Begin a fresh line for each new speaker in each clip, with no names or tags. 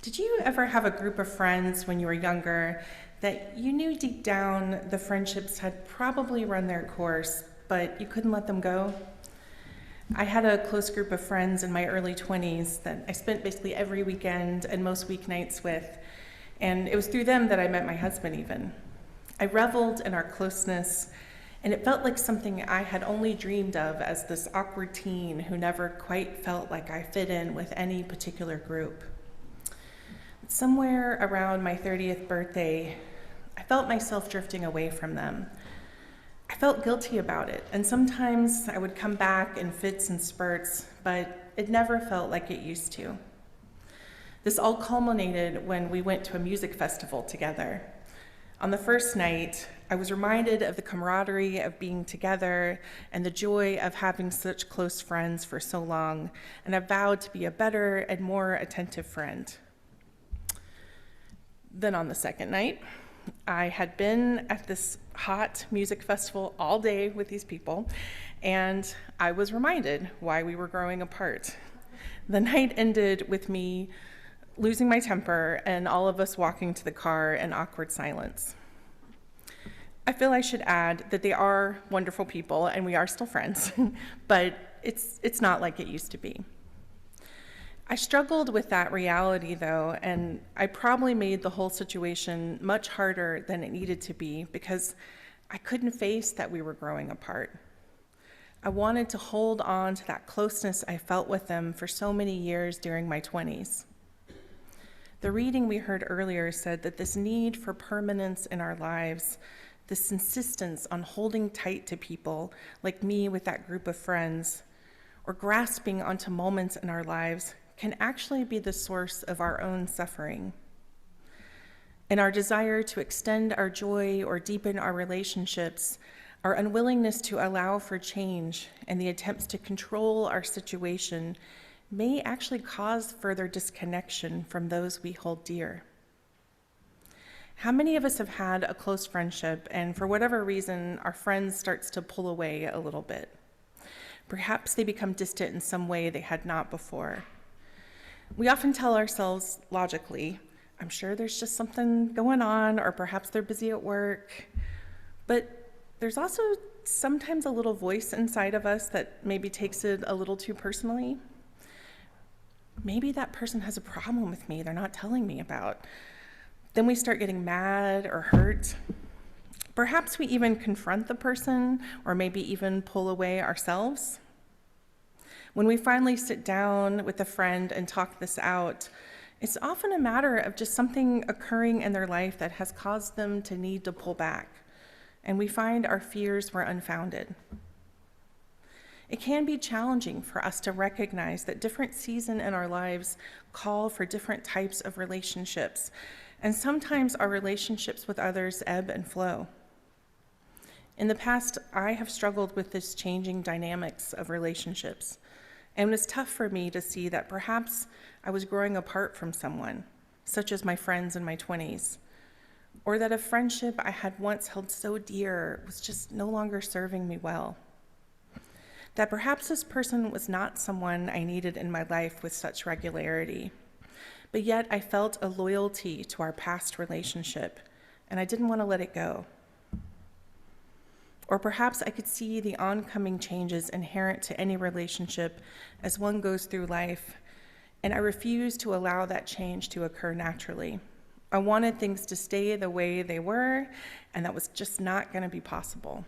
Did you ever have a group of friends when you were younger that you knew deep down the friendships had probably run their course, but you couldn't let them go? I had a close group of friends in my early 20s that I spent basically every weekend and most weeknights with, and it was through them that I met my husband even. I reveled in our closeness, and it felt like something I had only dreamed of as this awkward teen who never quite felt like I fit in with any particular group. Somewhere around my 30th birthday, I felt myself drifting away from them. I felt guilty about it, and sometimes I would come back in fits and spurts, but it never felt like it used to. This all culminated when we went to a music festival together. On the first night, I was reminded of the camaraderie of being together and the joy of having such close friends for so long, and I vowed to be a better and more attentive friend. Then on the second night, I had been at this hot music festival all day with these people, and I was reminded why we were growing apart. The night ended with me losing my temper and all of us walking to the car in awkward silence. I feel I should add that they are wonderful people and we are still friends, but it's not like it used to be. I struggled with that reality though, and I probably made the whole situation much harder than it needed to be because I couldn't face that we were growing apart. I wanted to hold on to that closeness I felt with them for so many years during my 20s. The reading we heard earlier said that this need for permanence in our lives, this insistence on holding tight to people like me with that group of friends, or grasping onto moments in our lives can actually be the source of our own suffering. In our desire to extend our joy or deepen our relationships, our unwillingness to allow for change and the attempts to control our situation may actually cause further disconnection from those we hold dear. How many of us have had a close friendship and for whatever reason, our friend starts to pull away a little bit? Perhaps they become distant in some way they had not before. We often tell ourselves logically, I'm sure there's just something going on, or perhaps they're busy at work. But there's also sometimes a little voice inside of us that maybe takes it a little too personally. Maybe that person has a problem with me they're not telling me about. Then we start getting mad or hurt. Perhaps we even confront the person, or maybe even pull away ourselves. When we finally sit down with a friend and talk this out, it's often a matter of just something occurring in their life that has caused them to need to pull back, and we find our fears were unfounded. It can be challenging for us to recognize that different seasons in our lives call for different types of relationships, and sometimes our relationships with others ebb and flow. In the past, I have struggled with this changing dynamics of relationships. And it was tough for me to see that perhaps I was growing apart from someone, such as my friends in my 20s, or that a friendship I had once held so dear was just no longer serving me well. That perhaps this person was not someone I needed in my life with such regularity, but yet I felt a loyalty to our past relationship, and I didn't want to let it go. Or perhaps I could see the oncoming changes inherent to any relationship as one goes through life, and I refused to allow that change to occur naturally. I wanted things to stay the way they were, and that was just not going to be possible.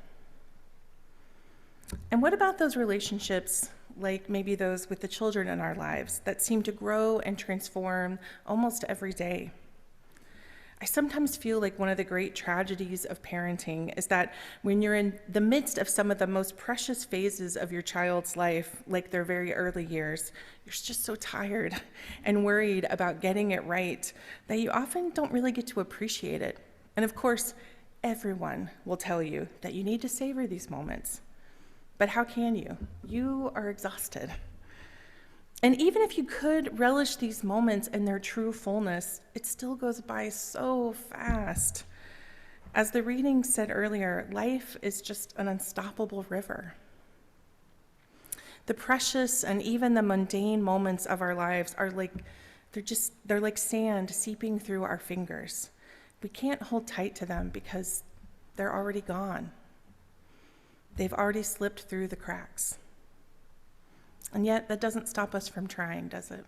And what about those relationships, like maybe those with the children in our lives, that seem to grow and transform almost every day? I sometimes feel like one of the great tragedies of parenting is that when you're in the midst of some of the most precious phases of your child's life, like their very early years, you're just so tired and worried about getting it right that you often don't really get to appreciate it. And of course, everyone will tell you that you need to savor these moments. But how can you? You are exhausted. And even if you could relish these moments in their true fullness, it still goes by so fast. As the reading said earlier, life is just an unstoppable river. The precious and even the mundane moments of our lives are like they're like sand seeping through our fingers. We can't hold tight to them because they're already gone. They've already slipped through the cracks. And yet, that doesn't stop us from trying, does it?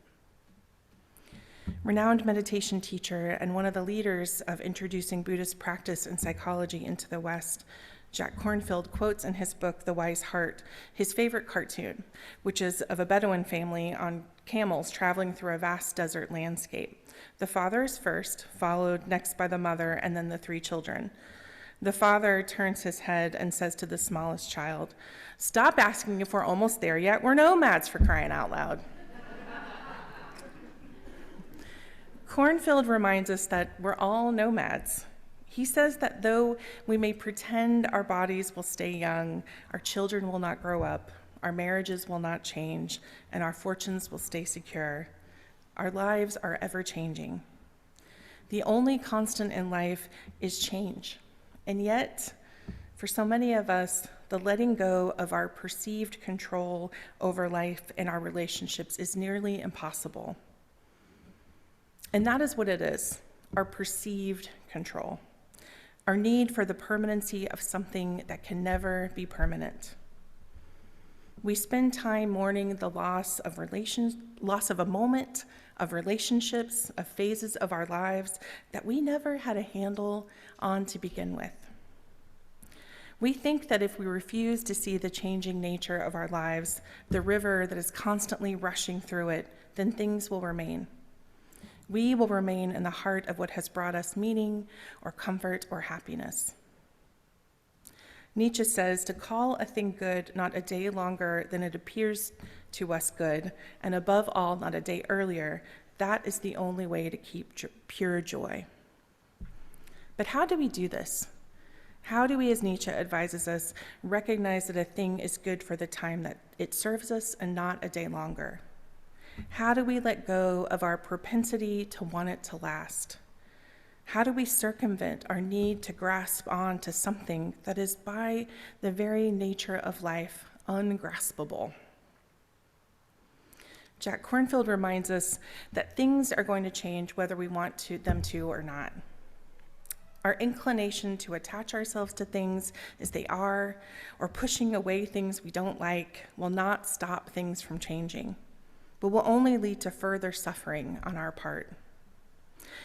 Renowned meditation teacher and one of the leaders of introducing Buddhist practice and psychology into the West, Jack Kornfield, quotes in his book, The Wise Heart, his favorite cartoon, which is of a Bedouin family on camels traveling through a vast desert landscape. The father is first, followed next by the mother, and then the 3 children. The father turns his head and says to the smallest child, "Stop asking if we're almost there yet. We're nomads, for crying out loud." Kornfield reminds us that we're all nomads. He says that though we may pretend our bodies will stay young, our children will not grow up, our marriages will not change, and our fortunes will stay secure, our lives are ever changing. The only constant in life is change. And yet, for so many of us, the letting go of our perceived control over life and our relationships is nearly impossible. And that is what it is, our perceived control, our need for the permanency of something that can never be permanent. We spend time mourning the loss of a moment, of relationships, of phases of our lives that we never had a handle on to begin with. We think that if we refuse to see the changing nature of our lives, the river that is constantly rushing through it, then things will remain. We will remain in the heart of what has brought us meaning or comfort or happiness. Nietzsche says to call a thing good not a day longer than it appears to us good, and above all, not a day earlier, that is the only way to keep pure joy. But how do we do this? How do we, as Nietzsche advises us, recognize that a thing is good for the time that it serves us and not a day longer? How do we let go of our propensity to want it to last? How do we circumvent our need to grasp on to something that is by the very nature of life ungraspable? Jack Kornfield reminds us that things are going to change whether we want them to or not. Our inclination to attach ourselves to things as they are, or pushing away things we don't like, will not stop things from changing, but will only lead to further suffering on our part.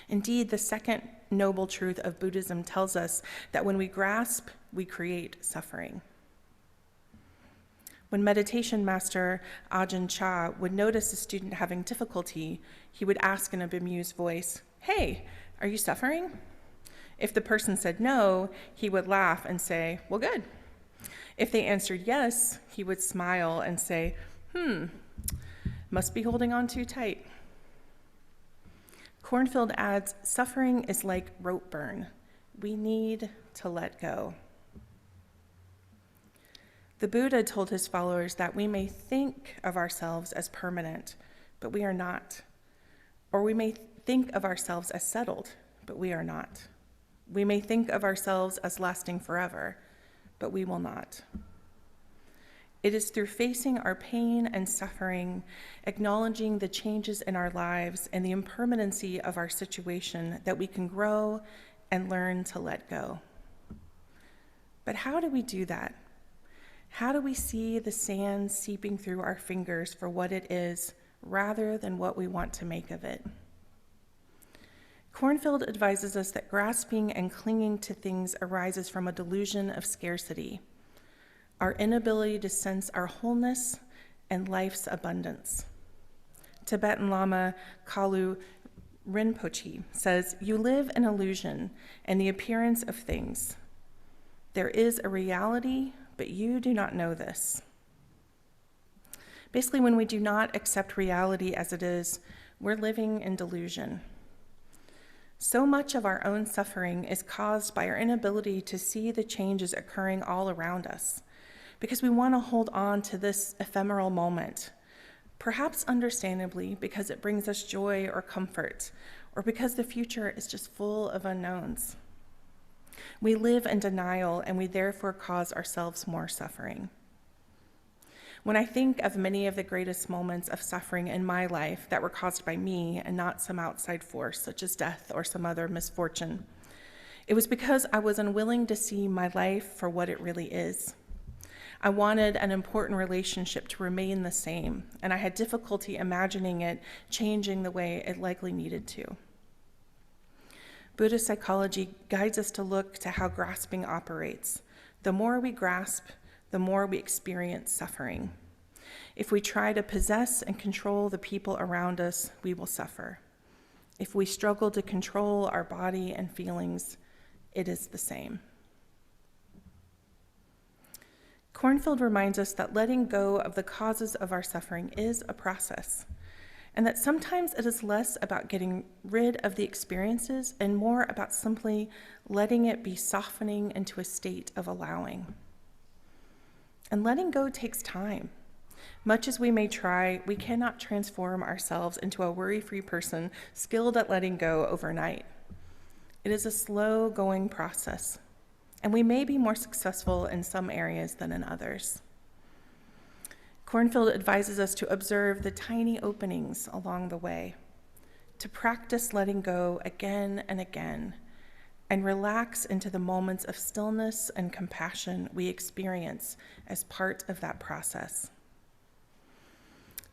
Indeed, the second noble truth of Buddhism tells us that when we grasp, we create suffering. When meditation master Ajahn Chah would notice a student having difficulty, he would ask in a bemused voice, "Hey, are you suffering?" If the person said no, he would laugh and say, "Well, good." If they answered yes, he would smile and say, "Must be holding on too tight." Kornfield adds, suffering is like rope burn. We need to let go. The Buddha told his followers that we may think of ourselves as permanent, but we are not. Or we may think of ourselves as settled, but we are not. We may think of ourselves as lasting forever, but we will not. It is through facing our pain and suffering, acknowledging the changes in our lives and the impermanency of our situation that we can grow and learn to let go. But how do we do that? How do we see the sand seeping through our fingers for what it is rather than what we want to make of it? Kornfield advises us that grasping and clinging to things arises from a delusion of scarcity, our inability to sense our wholeness and life's abundance. Tibetan Lama Kalu Rinpoche says, "You live in illusion and the appearance of things. There is a reality, but you do not know this." Basically, when we do not accept reality as it is, we're living in delusion. So much of our own suffering is caused by our inability to see the changes occurring all around us, because we want to hold on to this ephemeral moment, perhaps understandably because it brings us joy or comfort, or because the future is just full of unknowns. We live in denial, and we therefore cause ourselves more suffering. When I think of many of the greatest moments of suffering in my life that were caused by me and not some outside force, such as death or some other misfortune, it was because I was unwilling to see my life for what it really is. I wanted an important relationship to remain the same, and I had difficulty imagining it changing the way it likely needed to. Buddhist psychology guides us to look to how grasping operates. The more we grasp, the more we experience suffering. If we try to possess and control the people around us, we will suffer. If we struggle to control our body and feelings, it is the same. Kornfield reminds us that letting go of the causes of our suffering is a process, and that sometimes it is less about getting rid of the experiences and more about simply letting it be softening into a state of allowing. And letting go takes time. Much as we may try, we cannot transform ourselves into a worry-free person skilled at letting go overnight. It is a slow-going process, and we may be more successful in some areas than in others. Kornfield advises us to observe the tiny openings along the way, to practice letting go again and again, and relax into the moments of stillness and compassion we experience as part of that process.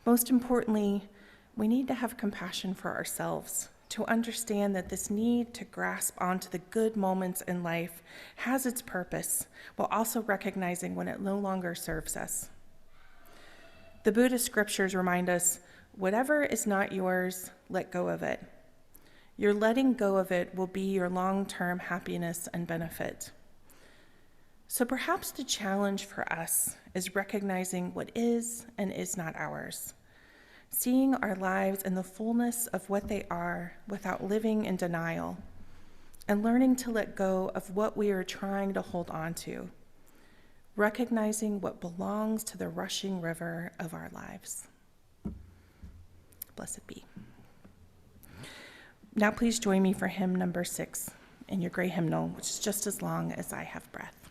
Most importantly, we need to have compassion for ourselves, to understand that this need to grasp onto the good moments in life has its purpose, while also recognizing when it no longer serves us. The Buddhist scriptures remind us, whatever is not yours, let go of it. Your letting go of it will be your long-term happiness and benefit. So perhaps the challenge for us is recognizing what is and is not ours, seeing our lives in the fullness of what they are without living in denial, and learning to let go of what we are trying to hold on to, recognizing what belongs to the rushing river of our lives. Blessed be. Now please join me for hymn number 6 in your gray hymnal, which is just as long as I have breath.